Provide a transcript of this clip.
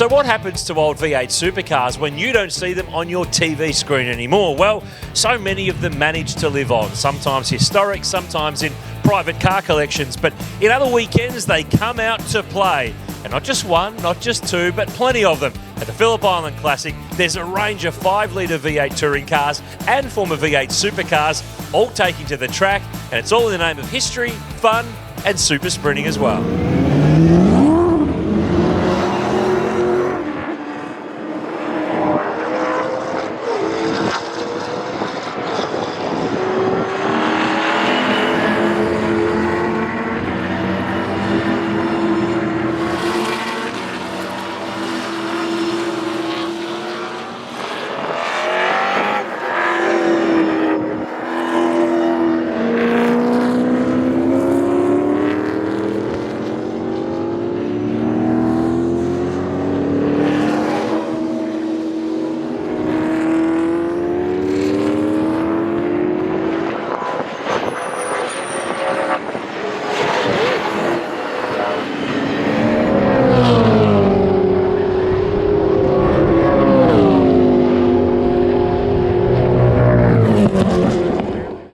So what happens to old V8 Supercars when you don't see them on your TV screen anymore? Well, so many of them manage to live on, sometimes historic, sometimes in private car collections, but in other weekends they come out to play. And not just one, not just two, but plenty of them. At the Phillip Island Classic, there's a range of 5-litre V8 touring cars and former V8 supercars all taking to the track, and it's all in the name of history, fun and super sprinting as well.